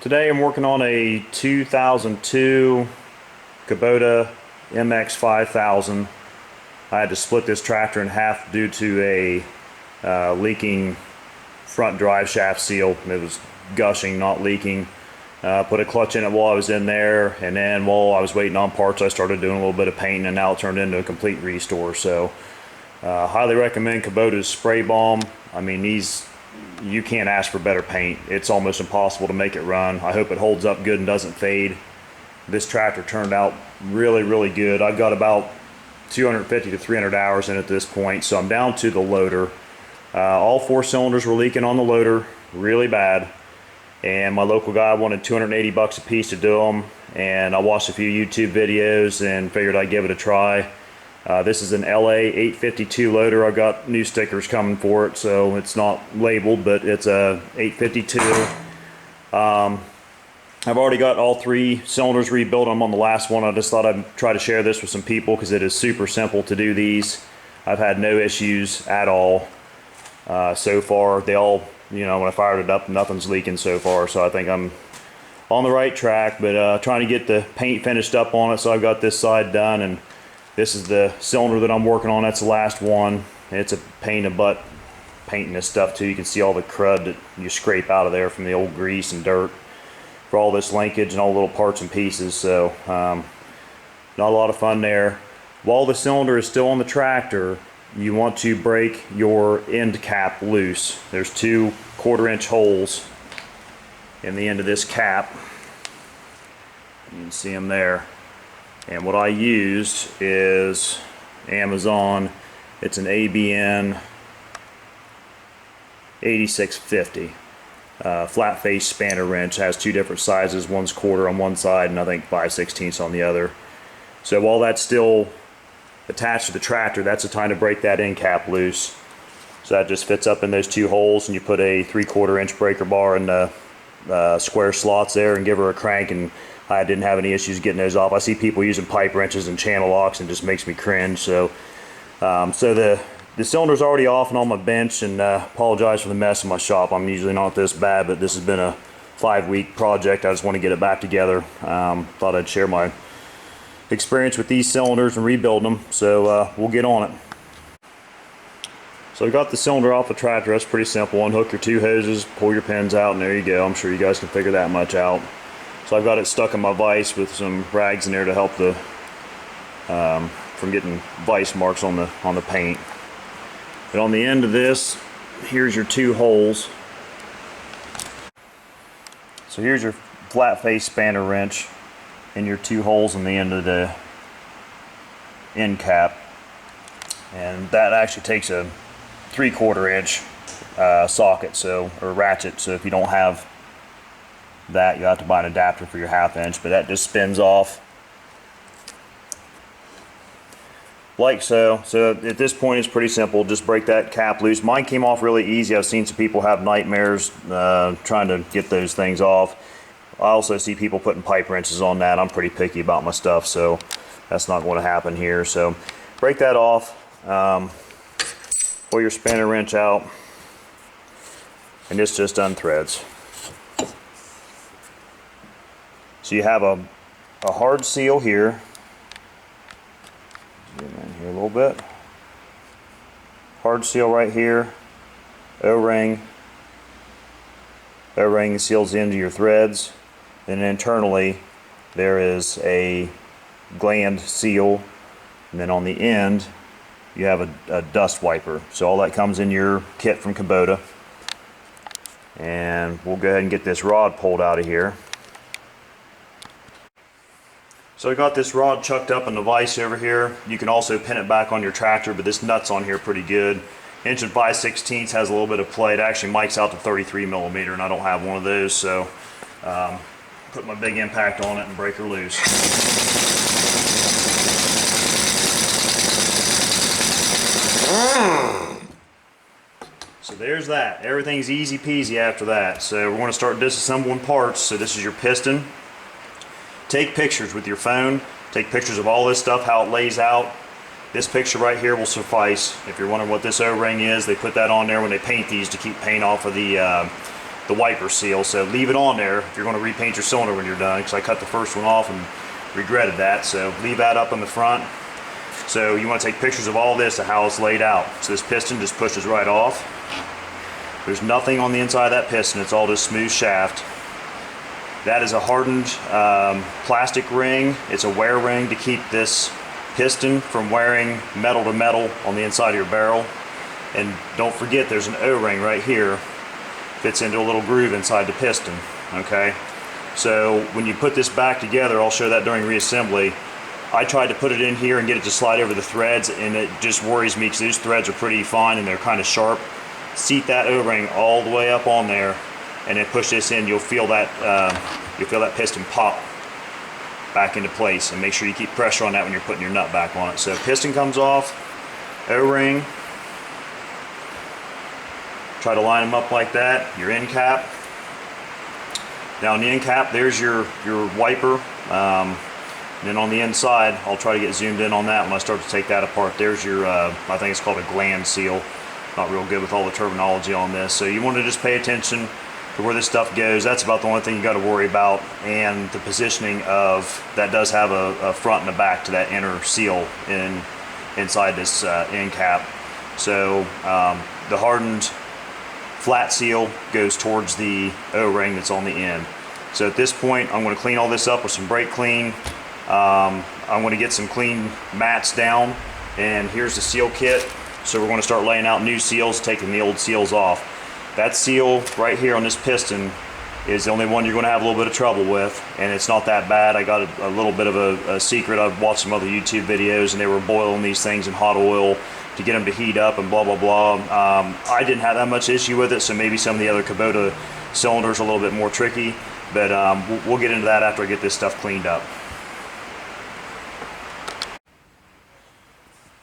Today I'm working on a 2002 Kubota MX5000. I had to split this tractor in half due to a leaking front drive shaft seal. It was gushing, not leaking. Put a clutch in it while I was in there, and then while I was waiting on parts I started doing a little bit of painting, and now it turned into a complete restore. So highly recommend Kubota's spray balm. I mean, you can't ask for better paint. It's almost impossible to make it run. I hope it holds up good and doesn't fade. This tractor turned out really good. I've got about 250 to 300 hours in at this point, so I'm down to the loader. All 4 cylinders were leaking on the loader really bad, and my local guy wanted 280 bucks a piece to do them, and I watched a few YouTube videos and figured I'd give it a try. This is an LA852 loader. I've got new stickers coming for it, so it's not labeled, but it's a 852. I've already got all 3 cylinders rebuilt. I'm on the last one. I just thought I'd try to share this with some people because it is super simple to do these. I've had no issues at all so far. They all, when I fired it up, nothing's leaking so far, so I think I'm on the right track, but trying to get the paint finished up on it. So I've got this side done, and this is the cylinder that I'm working on. That's the last one. It's a pain in the butt painting this stuff too. You can see all the crud that you scrape out of there from the old grease and dirt for all this linkage and all the little parts and pieces. So not a lot of fun there. While the cylinder is still on the tractor, you want to break your end cap loose. There's 2 1/4-inch holes in the end of this cap. You can see them there. And what I used is Amazon. It's an ABN 8650 flat face spanner wrench. Has 2 different sizes. One's 1/4 on one side and I think 5/16 on the other. So while that's still attached to the tractor, that's the time to break that end cap loose. So that just fits up in those 2 holes, and you put a 3/4-inch breaker bar in the square slots there and give her a crank, and I didn't have any issues getting those off. I see people using pipe wrenches and channel locks, and it just makes me cringe. So the cylinder's already off and on my bench, and apologize for the mess in my shop. I'm usually not this bad, but this has been a 5-week project. I just want to get it back together. Thought I'd share my experience with these cylinders and rebuilding them. So we'll get on it. So I got the cylinder off the tractor. That's pretty simple. Unhook your 2 hoses, pull your pins out, and there you go. I'm sure you guys can figure that much out. So I've got it stuck in my vise with some rags in there to help the from getting vise marks on the paint. But on the end of this, here's your 2 holes. So here's your flat face spanner wrench and your 2 holes in the end of the end cap, and that actually takes a 3/4-inch socket, or ratchet. So if you don't have that, you have to buy an adapter for your 1/2 inch, but that just spins off like so. So at this point it's pretty simple. Just break that cap loose. Mine came off really easy. I've seen some people have nightmares trying to get those things off. I also see people putting pipe wrenches on that. I'm pretty picky about my stuff, so that's not going to happen here. So break that off, pull your spanner wrench out, and this just unthreads. So you have a hard seal here. Zoom in here a little bit. Hard seal right here. O-ring. O-ring seals into your threads. And internally there is a gland seal, and then on the end you have a dust wiper. So all that comes in your kit from Kubota. And we'll go ahead and get this rod pulled out of here. So I got this rod chucked up in the vise over here. You can also pin it back on your tractor, but this nut's on here pretty good. 1 5/16 has a little bit of play. It actually mics out to 33mm, and I don't have one of those, so put my big impact on it and break her loose. So there's that. Everything's easy peasy after that. So we're going to start disassembling parts. So this is your piston. Take pictures with your phone. Take pictures of all this stuff, how it lays out. This picture right here will suffice. If you're wondering what this O-ring is, they put that on there when they paint these to keep paint off of the the wiper seal. So leave it on there if you're going to repaint your cylinder when you're done, because I cut the first one off and regretted that. So leave that up in the front. So you want to take pictures of all this and how it's laid out. So this piston just pushes right off. There's nothing on the inside of that piston, it's all just smooth shaft. That is a hardened plastic ring. It's a wear ring to keep this piston from wearing metal to metal on the inside of your barrel. And don't forget, there's an O-ring right here, fits into a little groove inside the piston. Okay, so when you put this back together, I'll show that during reassembly. I tried to put it in here and get it to slide over the threads, and it just worries me because these threads are pretty fine and they're kind of sharp. Seat that O-ring all the way up on there, and then push this in. You'll feel that piston pop back into place, and make sure you keep pressure on that when you're putting your nut back on it. So piston comes off, O-ring. Try to line them up like that. Your end cap. Now on the end cap, there's your wiper. And then on the inside, I'll try to get zoomed in on that when I start to take that apart. There's your, I think it's called a gland seal. Not real good with all the terminology on this. So you want to just pay attention to where this stuff goes. That's about the only thing you got to worry about. And the positioning of, that does have a front and a back to that inner seal inside this end cap. So the hardened flat seal goes towards the O-ring that's on the end. So at this point, I'm going to clean all this up with some brake clean. I'm going to get some clean mats down, and here's the seal kit. So we're going to start laying out new seals, taking the old seals off. That seal right here on this piston is the only one you're going to have a little bit of trouble with, and it's not that bad. I got a little bit of a secret. I've watched some other YouTube videos, and they were boiling these things in hot oil to get them to heat up and blah blah blah. I didn't have that much issue with it, so maybe some of the other Kubota cylinders are a little bit more tricky, but we'll get into that after I get this stuff cleaned up.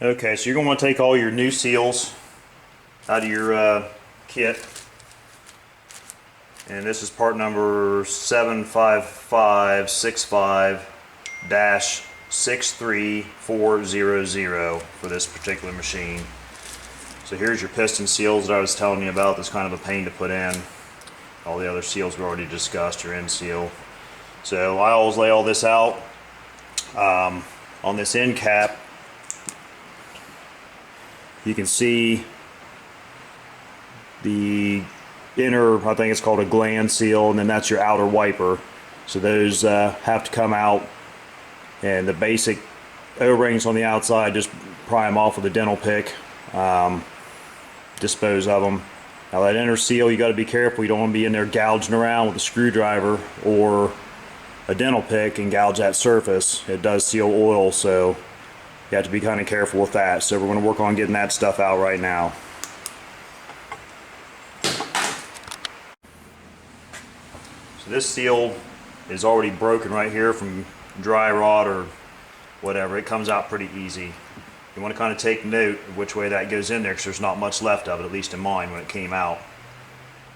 Okay, so you're going to want to take all your new seals out of your kit, and this is part number 75565-63400 for this particular machine. So here's your piston seals that I was telling you about. That's kind of a pain to put in. All the other seals we already discussed, your end seal. So I always lay all this out on this end cap. You can see the inner, I think it's called a gland seal, and then that's your outer wiper. So those have to come out, and the basic O-rings on the outside, just pry them off with a dental pick, dispose of them. Now that inner seal, you got to be careful. You don't want to be in there gouging around with a screwdriver or a dental pick and gouge that surface. It does seal oil, so you have to be kind of careful with that. So we're going to work on getting that stuff out right now. So this seal is already broken right here from dry rot or whatever. It comes out pretty easy. You want to kind of take note of which way that goes in there, because there's not much left of it, at least in mine when it came out.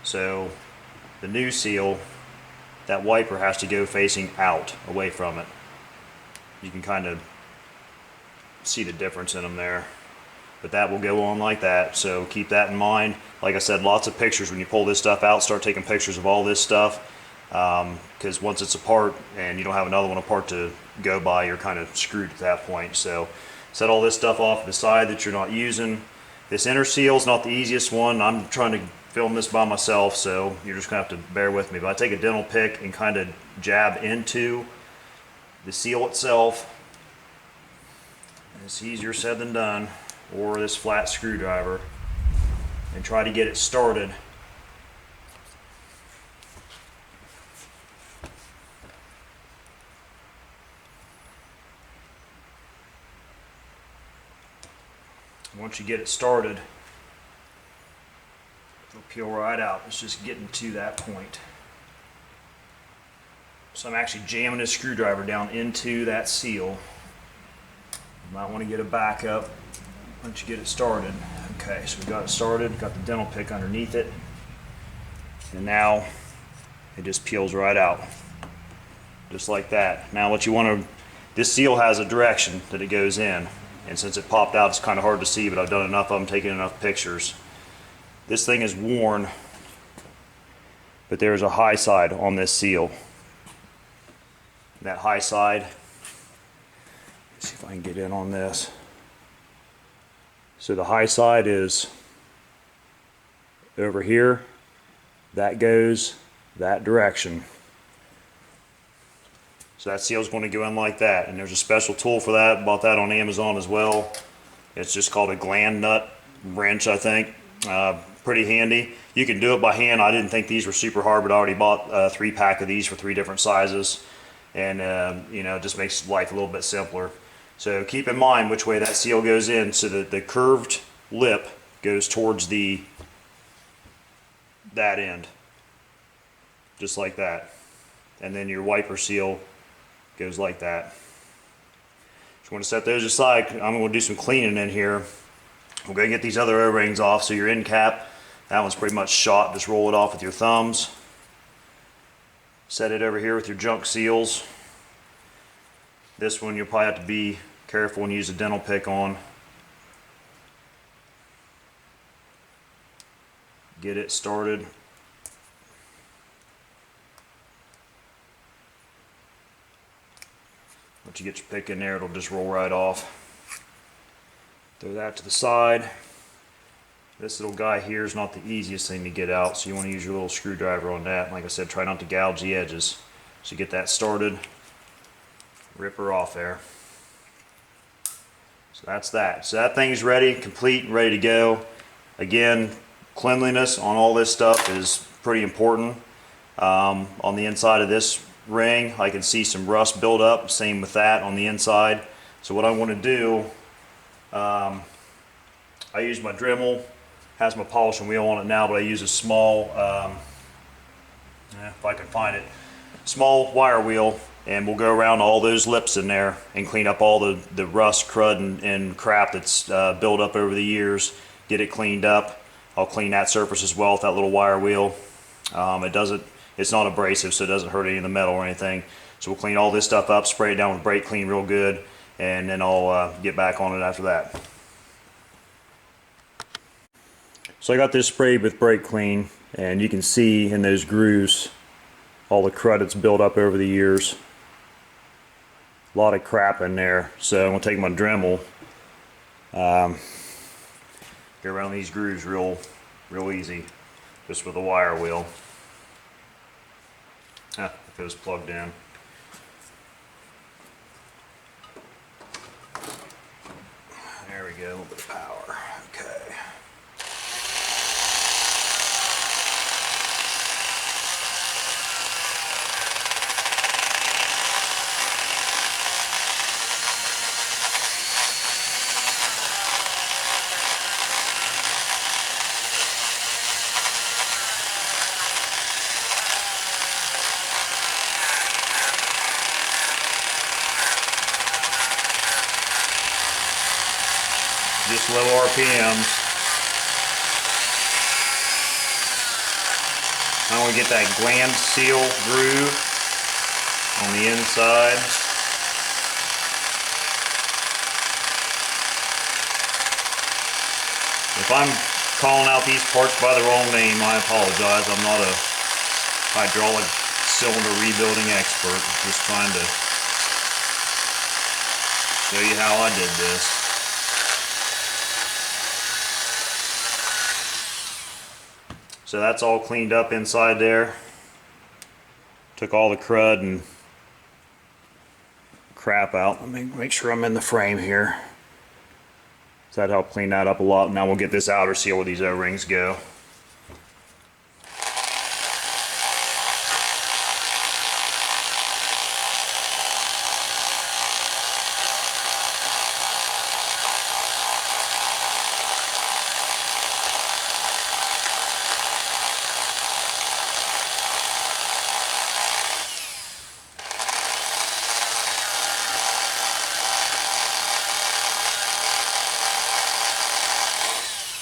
So the new seal, that wiper has to go facing out, away from it. You can kind of see the difference in them there, but that will go on like that, so keep that in mind. Like I said, lots of pictures when you pull this stuff out. Start taking pictures of all this stuff, because once it's apart and you don't have another one apart to go by, you're kind of screwed at that point. So set all this stuff off to the side that you're not using. This inner seal is not the easiest one. I'm trying to film this by myself, so you're just gonna have to bear with me, but I take a dental pick and kind of jab into the seal itself. It's easier said than done, or this flat screwdriver, and try to get it started. Once you get it started, it'll peel right out. It's just getting to that point. So I'm actually jamming this screwdriver down into that seal. You might want to get a backup once you get it started. Okay, so we got it started, got the dental pick underneath it, and now it just peels right out, just like that. Now what you want to, this seal has a direction that it goes in, and since it popped out, it's kind of hard to see, but I've done enough of them, taking enough pictures. This thing is worn but there's a high side on this seal. That high side, let's see if I can get in on this. So the high side is over here. That goes that direction. So that seal is going to go in like that, and there's a special tool for that. Bought that on Amazon as well. It's just called a gland nut wrench, I think. Pretty handy. You can do it by hand. I didn't think these were super hard, but I already bought a 3-pack of these for 3 different sizes, and you know, it just makes life a little bit simpler. So keep in mind which way that seal goes in, so that the curved lip goes towards that end, just like that, and then your wiper seal goes like that. Just want to set those aside. I'm going to do some cleaning in here. We're going to get these other O-rings off. So your end cap, that one's pretty much shot. Just roll it off with your thumbs. Set it over here with your junk seals. This one you'll probably have to be careful and use a dental pick on. Get it started. Once you get your pick in there, it'll just roll right off. Throw that to the side. This little guy here is not the easiest thing to get out, so you want to use your little screwdriver on that. Like I said, try not to gouge the edges. So get that started, rip her off there. So that's that. So that thing's ready, complete, and ready to go. Again, cleanliness on all this stuff is pretty important. On the inside of this ring, I can see some rust build up. Same with that on the inside. So what I want to do, I use my Dremel. Has my polishing wheel on it now, but I use a small, if I can find it, small wire wheel, and we'll go around all those lips in there and clean up all the rust, crud, and crap that's built up over the years. Get it cleaned up. I'll clean that surface as well with that little wire wheel. It's not abrasive, so it doesn't hurt any of the metal or anything. So we'll clean all this stuff up, spray it down with brake clean real good, and then I'll get back on it after that. So I got this sprayed with brake clean, and you can see in those grooves all the crud that's built up over the years. A lot of crap in there. So I'm going to take my Dremel, go around these grooves real easy, just with a wire wheel. If it was plugged in. There we go, a little bit of power. Okay. Just low RPMs. I want to get that gland seal groove on the inside. If I'm calling out these parts by the wrong name, I apologize. I'm not a hydraulic cylinder rebuilding expert. I'm just trying to show you how I did this. So that's all cleaned up inside there. Took all the crud and crap out. Let me make sure I'm in the frame here. So that helped clean that up a lot. Now we'll get this outer seal where these O-rings go.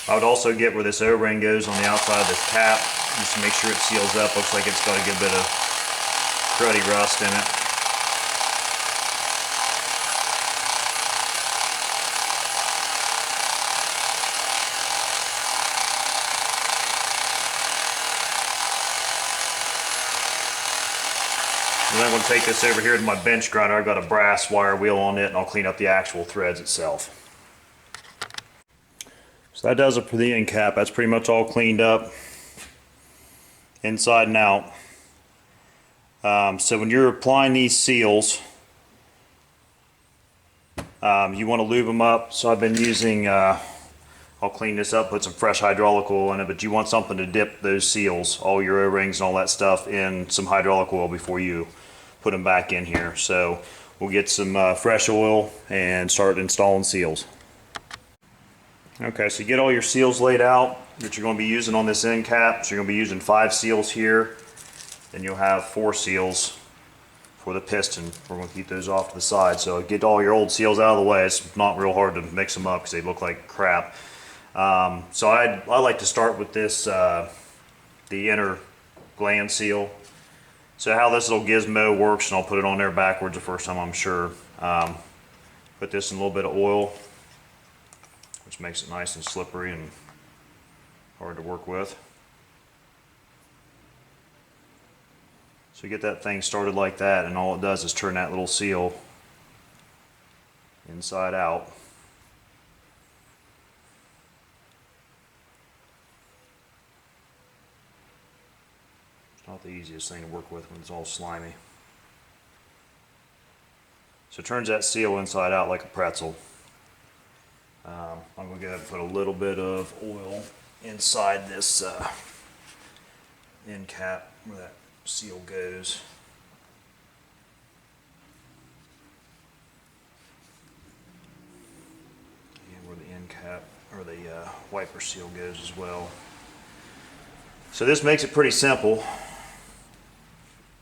I would also get where this O-ring goes on the outside of this cap, just to make sure it seals up. Looks like it's got a good bit of cruddy rust in it. And then I'm going to take this over here to my bench grinder. I've got a brass wire wheel on it, and I'll clean up the actual threads itself. So that does it for the end cap. That's pretty much all cleaned up inside and out. So when you're applying these seals, you want to lube them up. So I've been using, I'll clean this up, put some fresh hydraulic oil in it, but you want something to dip those seals, all your O-rings and all that stuff, in some hydraulic oil before you put them back in here. So we'll get some fresh oil and start installing seals. Okay, so you get all your seals laid out that you're going to be using on this end cap. So you're going to be using 5 seals here, then you'll have 4 seals for the piston. We're going to keep those off to the side. So get all your old seals out of the way. It's not real hard to mix them up because they look like crap. So I like to start with this, the inner gland seal. So how this little gizmo works, and I'll put it on there backwards the first time, I'm sure. Put this in a little bit of oil, which makes it nice and slippery and hard to work with. So you get that thing started like that, and all it does is turn that little seal inside out. It's not the easiest thing to work with when it's all slimy. So it turns that seal inside out like a pretzel. I'm going to go ahead and put a little bit of oil inside this end cap where that seal goes. And where the end cap or the wiper seal goes as well. So this makes it pretty simple.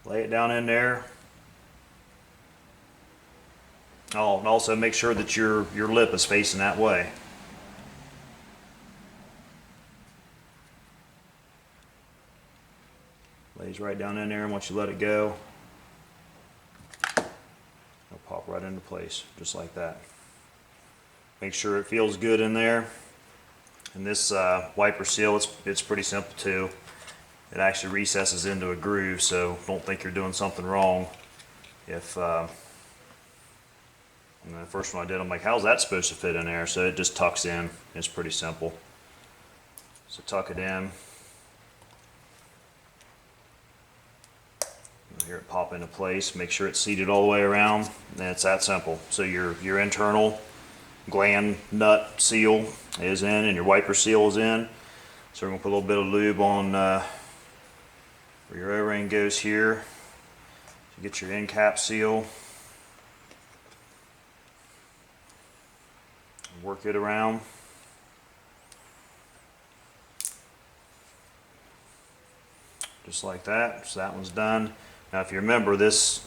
Lay it down in there. Oh, and also make sure that your lip is facing that way. Lays right down in there, and once you let it go, it'll pop right into place, just like that. Make sure it feels good in there. And this wiper seal, it's pretty simple too. It actually recesses into a groove, so don't think you're doing something wrong. If and the first one I did, I'm like, how's that supposed to fit in there? So it just tucks in. It's pretty simple. So tuck it in. You'll hear it pop into place. Make sure it's seated all the way around. And it's that simple. So your internal gland nut seal is in, and your wiper seal is in. So we're going to put a little bit of lube on where your O-ring goes here. So get your end cap seal. Work it around. Just like that. So that one's done. Now if you remember this,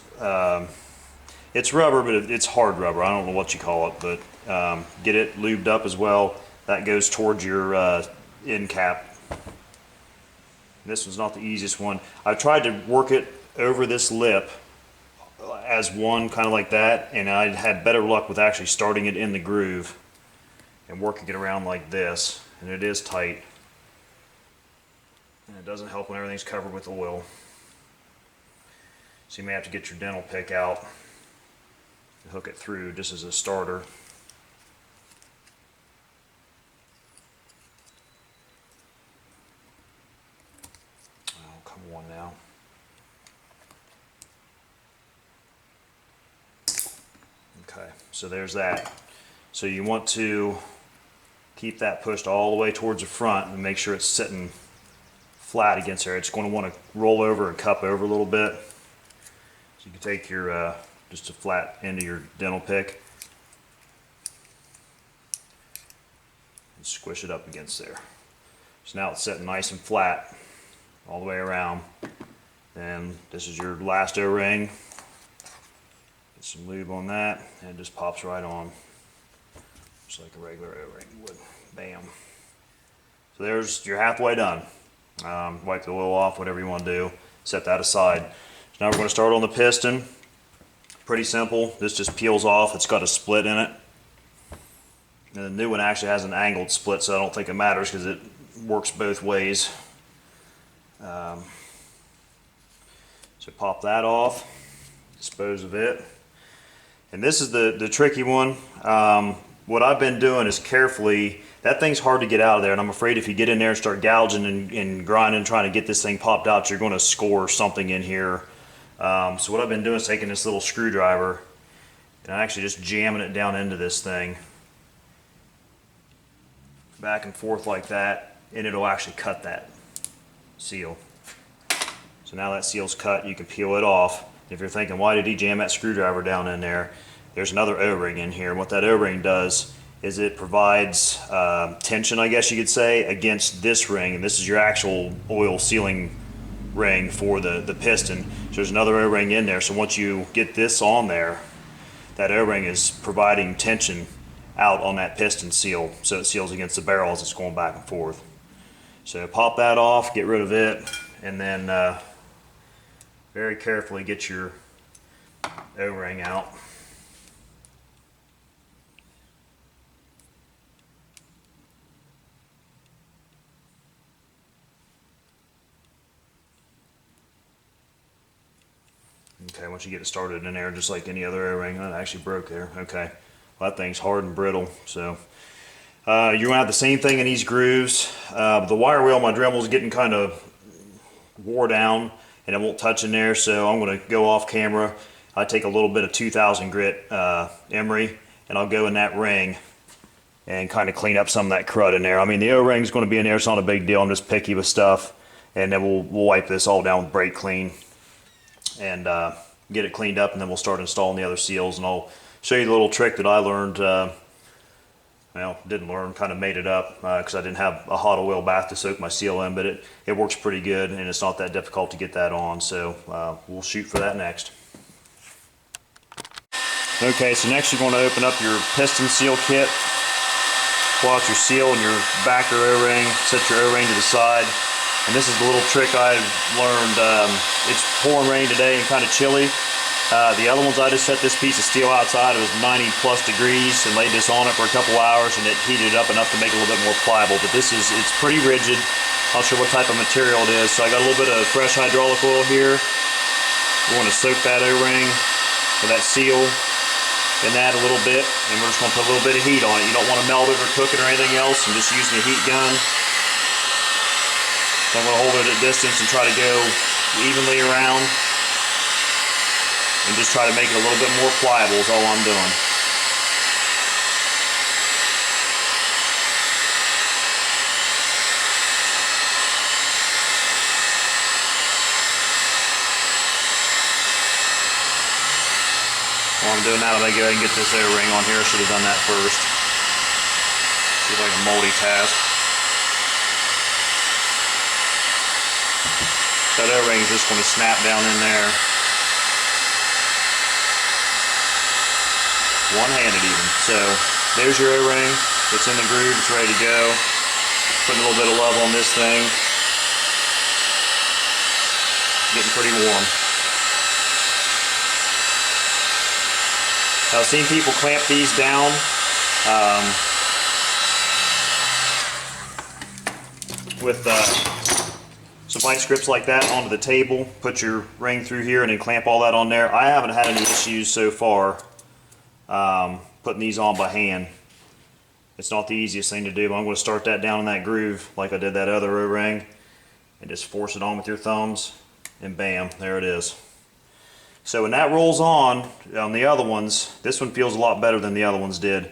it's rubber, but it's hard rubber. I don't know what you call it, but get it lubed up as well. That goes towards your end cap. This one's not the easiest one. I've tried to work it over this lip as one, kind of like that, and I had better luck with actually starting it in the groove and working it around like this, and it is tight, and it doesn't help when everything's covered with oil. So you may have to get your dental pick out and hook it through just as a starter. Oh, come on now. Okay, so there's that. So you want to keep that pushed all the way towards the front and make sure it's sitting flat against there. It's going to want to roll over and cup over a little bit. So you can take your just a flat end of your dental pick and squish it up against there. So now it's sitting nice and flat all the way around. And this is your last O-ring. Get some lube on that, and it just pops right on. Just like a regular O-ring would. Bam. So there's, you're halfway done. Wipe the oil off, whatever you want to do. Set that aside. So now we're going to start on the piston. Pretty simple. This just peels off. It's got a split in it. And the new one actually has an angled split, so I don't think it matters because it works both ways. So pop that off. Dispose of it. And this is the tricky one. What I've been doing is carefully, that thing's hard to get out of there, and I'm afraid if you get in there and start gouging and grinding, trying to get this thing popped out, you're going to score something in here. So what I've been doing is taking this little screwdriver and actually just jamming it down into this thing, back and forth like that, and it'll actually cut that seal. So now that seal's cut, you can peel it off. If you're thinking, why did he jam that screwdriver down in there? There's another O-ring in here. And what that O-ring does is it provides tension, I guess you could say, against this ring. And this is your actual oil sealing ring for the piston. So there's another O-ring in there. So once you get this on there, that O-ring is providing tension out on that piston seal, so it seals against the barrel as it's going back and forth. So pop that off, get rid of it, and then very carefully get your O-ring out. Okay, once you get it started in there, just like any other O-ring, oh, it actually broke there. Okay, well, that thing's hard and brittle, so you're going to have the same thing in these grooves. The wire wheel on my Dremel is getting kind of wore down, and it won't touch in there, so I'm going to go off camera. I take a little bit of 2000 grit emery, and I'll go in that ring and kind of clean up some of that crud in there. I mean, the O-ring is going to be in there, it's not a big deal. I'm just picky with stuff, and then we'll wipe this all down with brake clean and get it cleaned up, and then we'll start installing the other seals. And I'll show you the little trick that I learned. Well, didn't learn, kind of made it up because I didn't have a hot oil bath to soak my seal in, but it works pretty good, and it's not that difficult to get that on. So we'll shoot for that next. Okay, so next you're going to open up your piston seal kit, pull out your seal and your backer O-ring, set your O-ring to the side. And this is the little trick I learned. It's pouring rain today and kind of chilly. The other ones, I just set this piece of steel outside. It was 90 plus degrees and laid this on it for a couple hours, and it heated up enough to make it a little bit more pliable. But it's pretty rigid. Not sure what type of material it is. So I got a little bit of fresh hydraulic oil here. We're going to soak that O-ring with that seal in that a little bit, and we're just going to put a little bit of heat on it. You don't want to melt it or cook it or anything else. I'm just using a heat gun. So I'm going to hold it at distance and try to go evenly around and just try to make it a little bit more pliable is all I'm doing. While I'm doing that, I'm going to go ahead and get this O-ring on here. I should have done that first. See if I can multitask. That O-ring is just going to snap down in there. One-handed even. So there's your O-ring. It's in the groove. It's ready to go. Putting a little bit of love on this thing. Getting pretty warm. I've seen people clamp these down. With some vice grips like that onto the table, put your ring through here and then clamp all that on there. I haven't had any issues so far putting these on by hand. It's not the easiest thing to do, but I'm going to start that down in that groove like I did that other O-ring and just force it on with your thumbs, and bam, there it is. So when that rolls on the other ones, this one feels a lot better than the other ones did.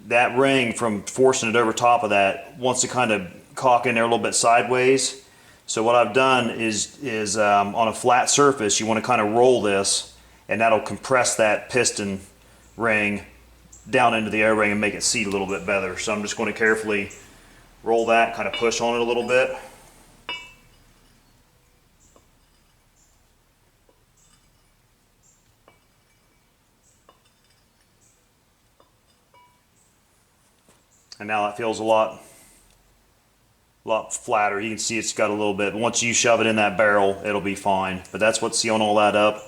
That ring, from forcing it over top of that, wants to kind of caulk in there a little bit sideways. So what I've done is on a flat surface, you want to kind of roll this, and that'll compress that piston ring down into the O-ring and make it seat a little bit better. So I'm just going to carefully roll that, kind of push on it a little bit. And now it feels a lot flatter. You can see it's got a little bit. Once you shove it in that barrel, it'll be fine. But that's what's sealing all that up.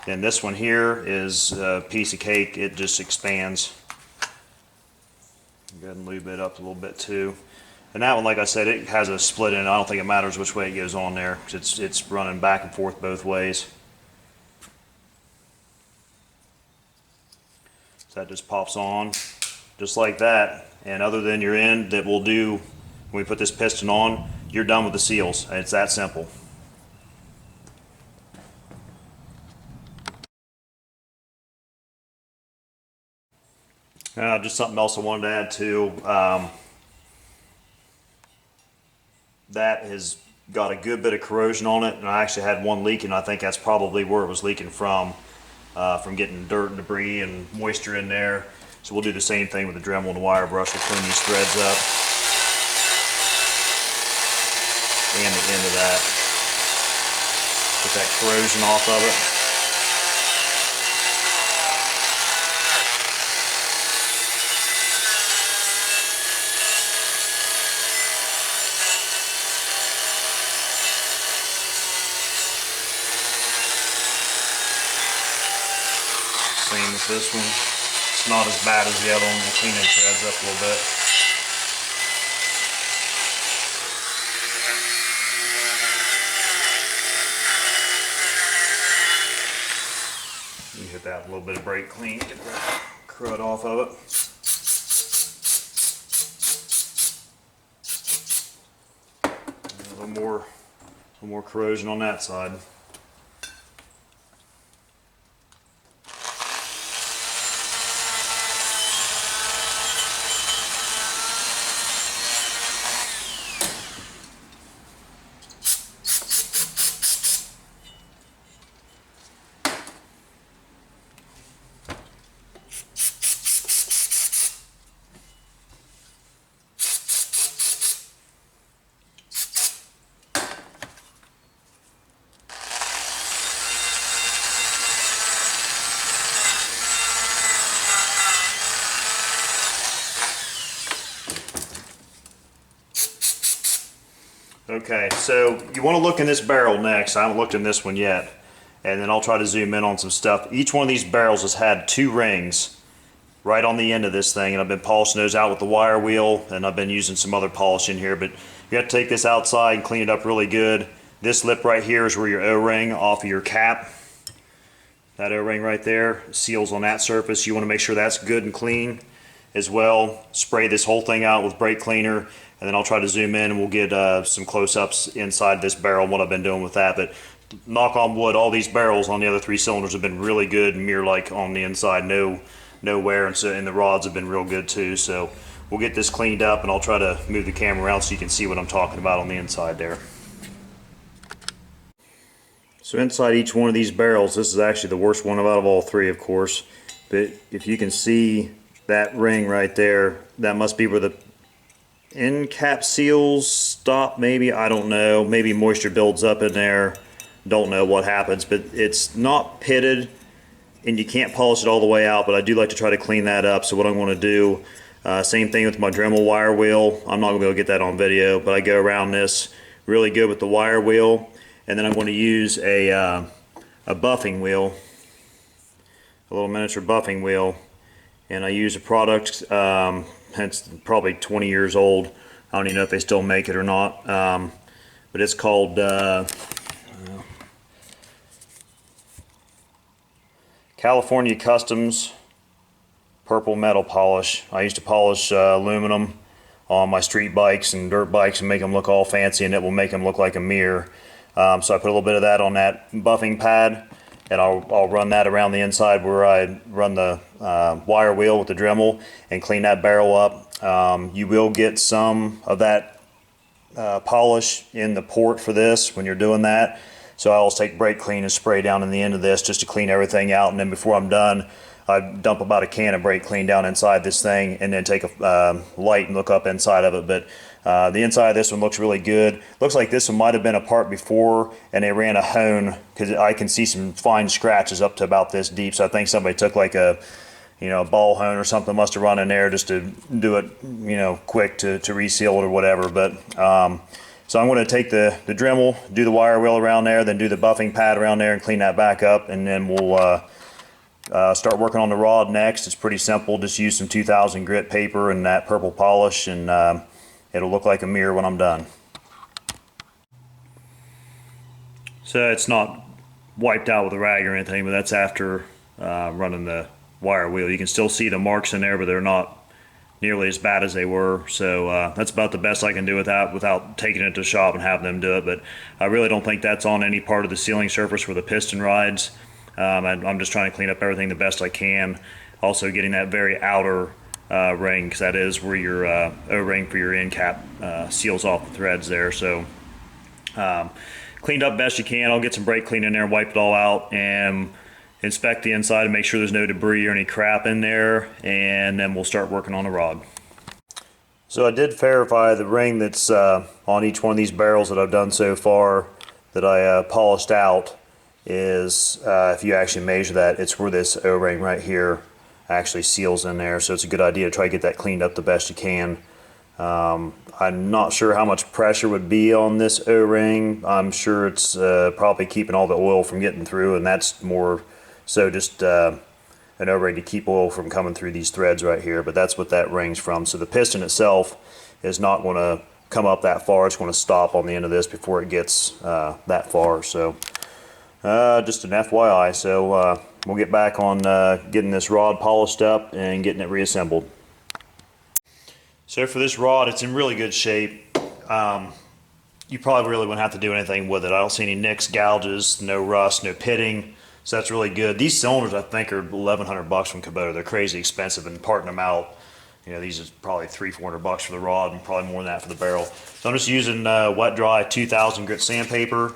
And this one here is a piece of cake. It just expands. Go ahead and lube it up a little bit too. And that one, like I said, it has a split in it. I don't think it matters which way it goes on there, because it's running back and forth both ways. That just pops on just like that, and other than your end that will do when we put this piston on, you're done with the seals. It's that simple. Just something else I wanted to add too. That has got a good bit of corrosion on it, and I actually had one leaking. I think that's probably where it was leaking from getting dirt and debris and moisture in there. So we'll do the same thing with the Dremel and the wire brush. We'll clean these threads up and the end of that. Get that corrosion off of it. Same with this one. It's not as bad as the other one. We'll clean the threads up a little bit. You hit that with a little bit of brake clean, get the crud off of it. A little more corrosion on that side. Okay, so you want to look in this barrel next. I haven't looked in this one yet. And then I'll try to zoom in on some stuff. Each one of these barrels has had 2 rings right on the end of this thing, and I've been polishing those out with the wire wheel, and I've been using some other polish in here, but you have to take this outside and clean it up really good. This lip right here is where your O-ring off of your cap. That O-ring right there seals on that surface. You want to make sure that's good and clean as well. Spray this whole thing out with brake cleaner, and then I'll try to zoom in and we'll get some close-ups inside this barrel and what I've been doing with that. But knock on wood, all these barrels on the other 3 cylinders have been really good and mirror-like on the inside, no wear, and the rods have been real good too. So we'll get this cleaned up and I'll try to move the camera around so you can see what I'm talking about on the inside there. So inside each one of these barrels, this is actually the worst one out of all 3, of course, but if you can see that ring right there, that must be where the end cap seals stop, maybe, I don't know, maybe moisture builds up in there, don't know what happens, but it's not pitted and you can't polish it all the way out, but I do like to try to clean that up. So what I'm going to do, same thing with my Dremel wire wheel. I'm not going to be able to get that on video, but I go around this really good with the wire wheel, and then I'm going to use a buffing wheel, a little miniature buffing wheel, and I use a product, it's probably 20 years old. I don't even know if they still make it or not, but it's called California Customs Purple Metal Polish. I used to polish aluminum on my street bikes and dirt bikes and make them look all fancy, and it will make them look like a mirror. So I put a little bit of that on that buffing pad, and I'll run that around the inside where I run the wire wheel with the Dremel and clean that barrel up. You will get some of that polish in the port for this when you're doing that. So I always take brake clean and spray down in the end of this just to clean everything out, and then before I'm done, I dump about a can of brake clean down inside this thing and then take a light and look up inside of it. But the inside of this one looks really good. Looks like this one might have been a part before and they ran a hone, because I can see some fine scratches up to about this deep. So I think somebody took like a ball hone or something, must have run in there just to do it, quick to reseal it or whatever. But so I'm going to take the Dremel, do the wire wheel around there, then do the buffing pad around there and clean that back up, and then we'll start working on the rod next. It's pretty simple. Just use some 2000 grit paper and that purple polish, and it'll look like a mirror when I'm done. So it's not wiped out with a rag or anything, but that's after running the wire wheel. You can still see the marks in there, but they're not nearly as bad as they were. So that's about the best I can do with that without taking it to the shop and having them do it. But I really don't think that's on any part of the sealing surface where the piston rides. I'm just trying to clean up everything the best I can. Also getting that very outer ring, because that is where your O-ring for your end cap seals off the threads there. So cleaned up best you can. I'll get some brake clean in there and wipe it all out and inspect the inside and make sure there's no debris or any crap in there, and then we'll start working on the rod. So I did verify the ring that's on each one of these barrels that I've done so far that I polished out is, if you actually measure that, it's where this O-ring right here actually seals in there. So it's a good idea to try to get that cleaned up the best you can. I'm not sure how much pressure would be on this O-ring. I'm sure it's probably keeping all the oil from getting through, and that's more so just an O-ring to keep oil from coming through these threads right here, but that's what that ring's from. So the piston itself is not going to come up that far. It's going to stop on the end of this before it gets that far. So just an FYI. So we'll get back on getting this rod polished up and getting it reassembled. So for this rod, it's in really good shape. You probably really wouldn't have to do anything with it. I don't see any nicks, gouges, no rust, no pitting. So that's really good. These cylinders, I think, are $1,100 from Kubota. They're crazy expensive, and parting them out, you know, these is probably $300-400 for the rod, and probably more than that for the barrel. So I'm just using wet dry 2000 grit sandpaper.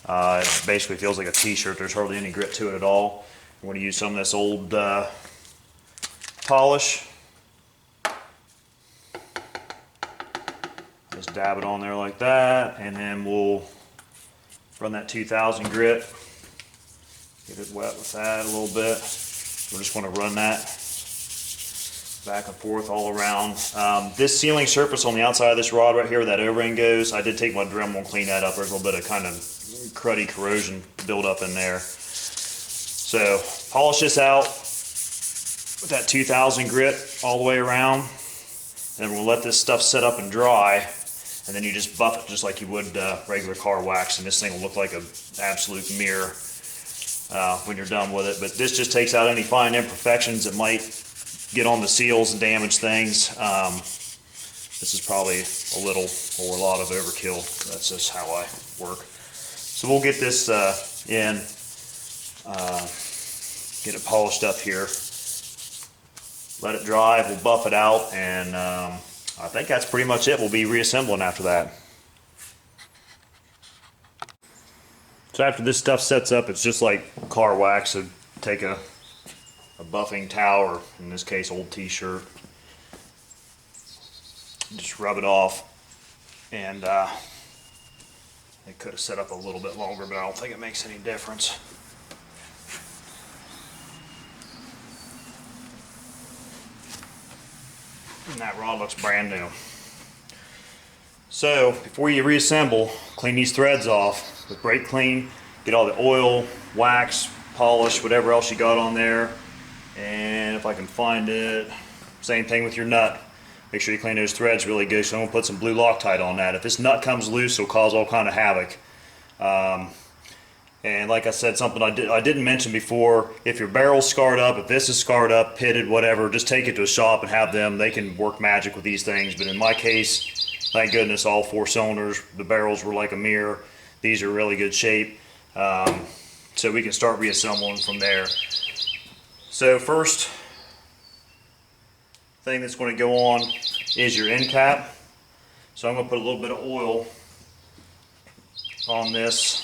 It basically feels like a t-shirt. There's hardly any grit to it at all. I'm going to use some of this old polish. Just dab it on there like that, and then we'll run that 2000 grit. Get it wet with that a little bit. We're just going to run that back and forth all around. This sealing surface on the outside of this rod right here where that O-ring goes, I did take my Dremel and clean that up. There's a little bit of kind of cruddy corrosion buildup in there. So polish this out with that 2000 grit all the way around. And then we'll let this stuff set up and dry. And then you just buff it just like you would regular car wax, and this thing will look like an absolute mirror when you're done with it. But this just takes out any fine imperfections that might get on the seals and damage things. This is probably a little or a lot of overkill. That's just how I work. So we'll get this in, get it polished up here, let it dry, we'll buff it out, and I think that's pretty much it. We'll be reassembling after that. So after this stuff sets up, it's just like car wax. So take a buffing towel, or in this case old t-shirt, just rub it off, and it could have set up a little bit longer, but I don't think it makes any difference. And that rod looks brand new. So before you reassemble, clean these threads off with brake clean, get all the oil, wax, polish, whatever else you got on there. And if I can find it, same thing with your nut. Make sure you clean those threads really good. So I'm gonna put some blue Loctite on that. If this nut comes loose, it'll cause all kind of havoc. And like I said, something I didn't mention before, if your barrel's scarred up, if this is scarred up, pitted, whatever, just take it to a shop and have them, they can work magic with these things. But in my case, thank goodness all 4 cylinders, the barrels were like a mirror. These are really good shape. So we can start reassembling from there. So first thing that's going to go on is your end cap. So I'm going to put a little bit of oil on this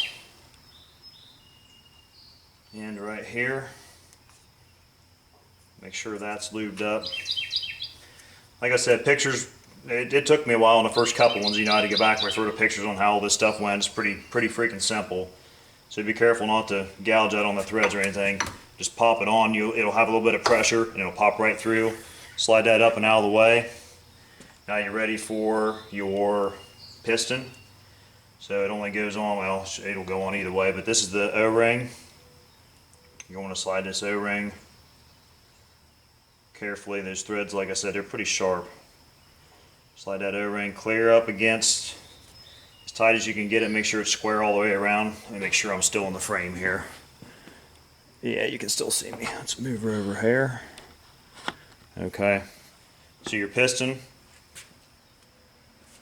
end right here. Make sure that's lubed up. Like I said, pictures, it took me a while on the first couple ones, you know, I had to get back and refer to pictures on how all this stuff went. It's pretty freaking simple. So be careful not to gouge out on the threads or anything. Just pop it on, it'll have a little bit of pressure and it'll pop right through. Slide that up and out of the way. Now you're ready for your piston. So it only goes on, well, it'll go on either way, but this is the O-ring. You want to slide this O-ring carefully. Those threads, like I said, they're pretty sharp. Slide that O-ring clear up against, as tight as you can get it. Make sure it's square all the way around. Let me make sure I'm still in the frame here. Yeah, you can still see me. Let's move her over here. Okay. So your piston,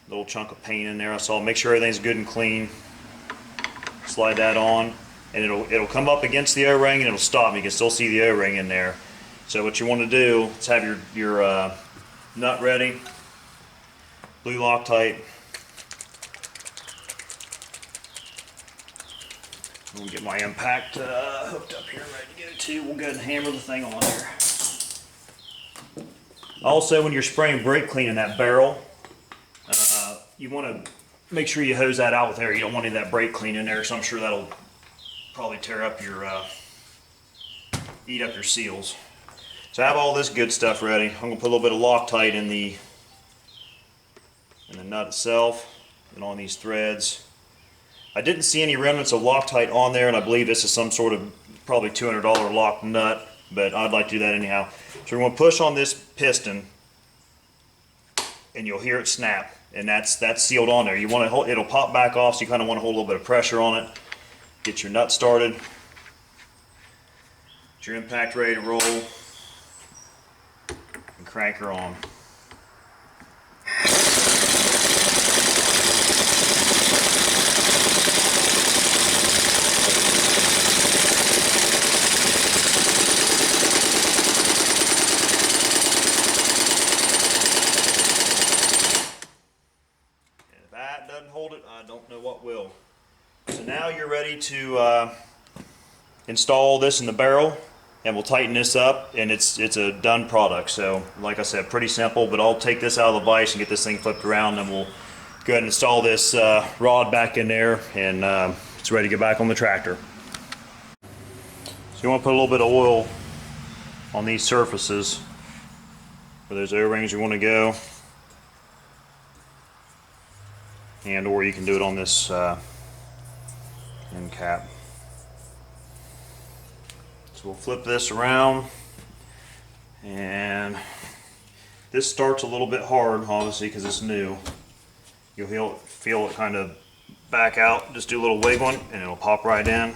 little chunk of paint in there. I saw. Make sure everything's good and clean. Slide that on, and it'll come up against the O-ring and it'll stop. You can still see the O-ring in there. So what you want to do is have your nut ready, blue Loctite. We'll get my impact hooked up here, ready to go too. We'll go ahead and hammer the thing on here. Also, when you're spraying brake clean in that barrel, you want to make sure you hose that out with air. You don't want any of that brake clean in there, so I'm sure that'll probably tear up your, eat up your seals. So I have all this good stuff ready. I'm going to put a little bit of Loctite in the nut itself and on these threads. I didn't see any remnants of Loctite on there, and I believe this is some sort of probably $200 lock nut, but I'd like to do that anyhow. So we're going to push on this piston, and you'll hear it snap, and that's sealed on there. You want to hold, it'll pop back off, so you kind of want to hold a little bit of pressure on it. Get your nut started. Get your impact ready to roll, and crank her on. Hold it, I don't know what will. So now you're ready to install this in the barrel, and we'll tighten this up, and it's a done product. So like I said, pretty simple, but I'll take this out of the vise and get this thing flipped around, and we'll go ahead and install this rod back in there, and it's ready to get back on the tractor. So you want to put a little bit of oil on these surfaces where those O-rings you want to go. And or you can do it on this end cap. So we'll flip this around, and this starts a little bit hard, obviously, because it's new. You'll feel it kind of back out. Just do a little wiggling, and it'll pop right in.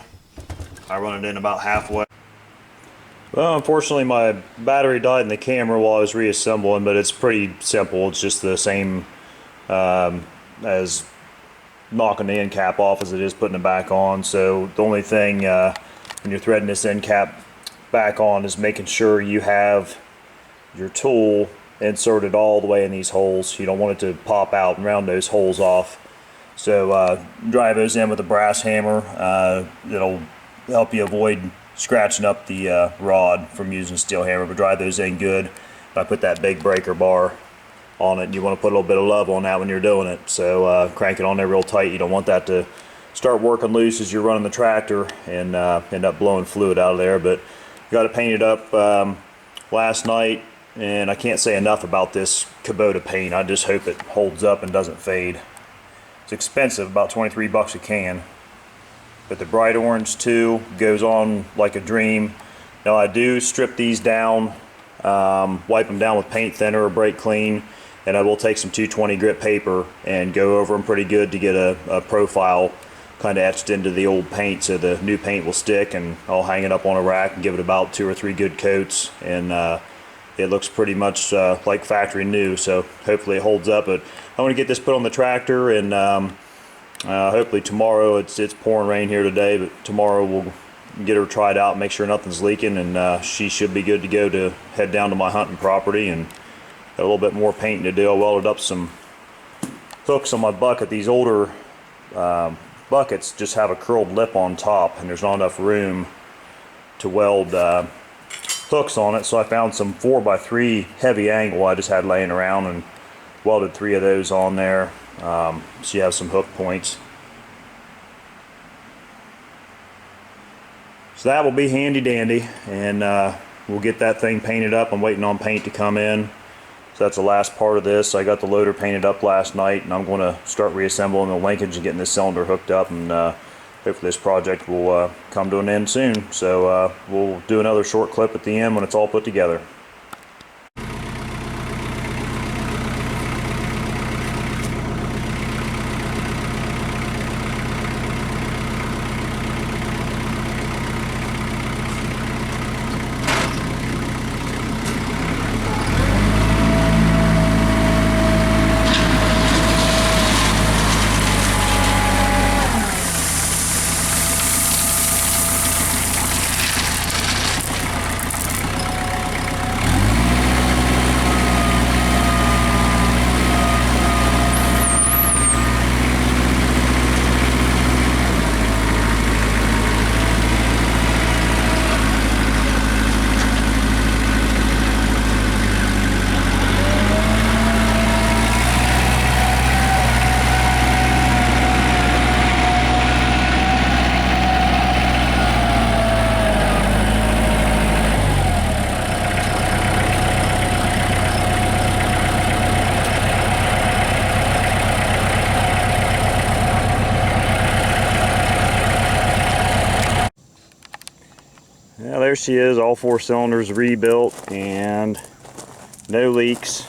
I run it in about halfway. Well, unfortunately, my battery died in the camera while I was reassembling, but it's pretty simple. It's just the same as knocking the end cap off as it is putting it back on. So the only thing when you're threading this end cap back on is making sure you have your tool inserted all the way in these holes. You don't want it to pop out and round those holes off. So drive those in with a brass hammer. It'll help you avoid scratching up the rod from using a steel hammer, but drive those in good. I put that big breaker bar on it. You want to put a little bit of love on that when you're doing it. So crank it on there real tight. You don't want that to start working loose as you're running the tractor and end up blowing fluid out of there. But got it painted up last night, and I can't say enough about this Kubota paint. I just hope it holds up and doesn't fade. It's expensive, about 23 bucks a can. But the bright orange too goes on like a dream. Now I do strip these down, wipe them down with paint thinner or brake clean, and I will take some 220 grit paper and go over them pretty good to get a profile kind of etched into the old paint so the new paint will stick, and I'll hang it up on a rack and give it about 2 or 3 good coats, and it looks pretty much like factory new. So hopefully it holds up. But I want to get this put on the tractor, and hopefully tomorrow, it's pouring rain here today, but tomorrow we'll get her tried out, make sure nothing's leaking, and she should be good to go to head down to my hunting property. And got a little bit more painting to do. I welded up some hooks on my bucket. These older buckets just have a curled lip on top, and there's not enough room to weld hooks on it, so I found some 4x3 heavy angle I just had laying around and welded 3 of those on there, so you have some hook points. So that will be handy dandy, and we'll get that thing painted up. I'm waiting on paint to come in, so that's the last part of this. I got the loader painted up last night, and I'm going to start reassembling the linkage and getting this cylinder hooked up, and hopefully this project will come to an end soon. So we'll do another short clip at the end when it's all put together. there she is, all 4 cylinders rebuilt and no leaks.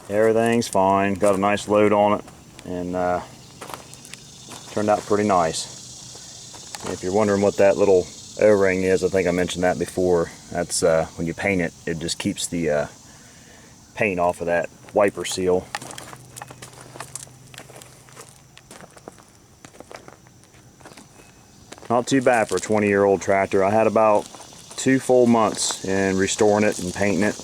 Everything's fine. Got a nice load on it, and turned out pretty nice. And if you're wondering what that little O-ring is, I think I mentioned that before. That's when you paint it, it just keeps the paint off of that wiper seal. Not too bad for a 20-year-old tractor. I had about 2 full months in restoring it and painting it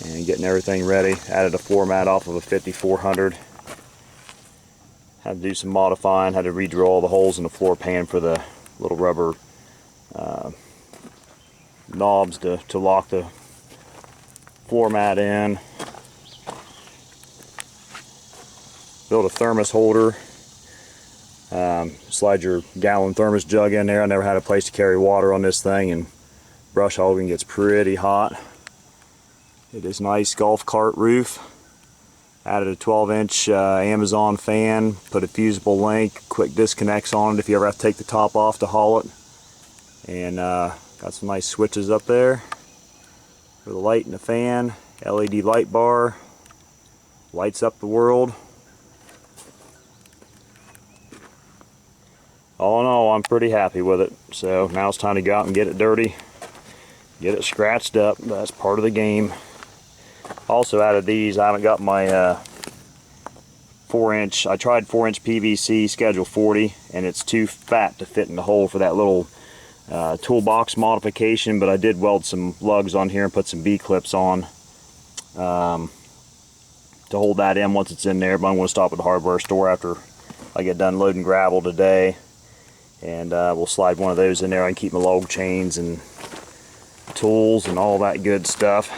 and getting everything ready. Added a floor mat off of a 5400. Had to do some modifying, had to re-drill all the holes in the floor pan for the little rubber knobs to lock the floor mat in. Built a thermos holder. Slide your gallon thermos jug in there. I never had a place to carry water on this thing, and brush hogging gets pretty hot. It is nice golf cart roof. Added a 12-inch Amazon fan, put a fusible link, quick disconnects on it if you ever have to take the top off to haul it. And got some nice switches up there for the light and the fan, LED light bar, lights up the world. All in all, I'm pretty happy with it. So now it's time to go out and get it dirty, get it scratched up. That's part of the game. Also added these. I haven't got my 4-inch. I tried 4-inch PVC Schedule 40, and it's too fat to fit in the hole for that little toolbox modification, but I did weld some lugs on here and put some B-clips on to hold that in once it's in there. But I'm going to stop at the hardware store after I get done loading gravel today, and we'll slide one of those in there. I can keep my log chains and tools and all that good stuff.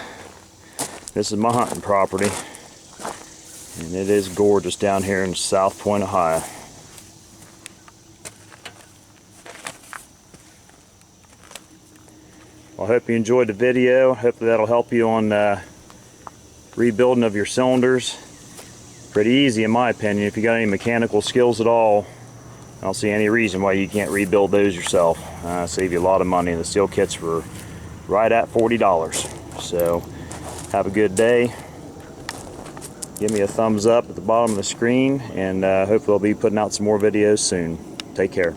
This is my hunting property, and it is gorgeous down here in South Point, Ohio. Well, I hope you enjoyed the video. Hopefully that'll help you on rebuilding of your cylinders. Pretty easy in my opinion. If you got any mechanical skills at all, I don't see any reason why you can't rebuild those yourself. Save you a lot of money. The steel kits were right at $40. So have a good day. Give me a thumbs up at the bottom of the screen, and hopefully I'll be putting out some more videos soon. Take care.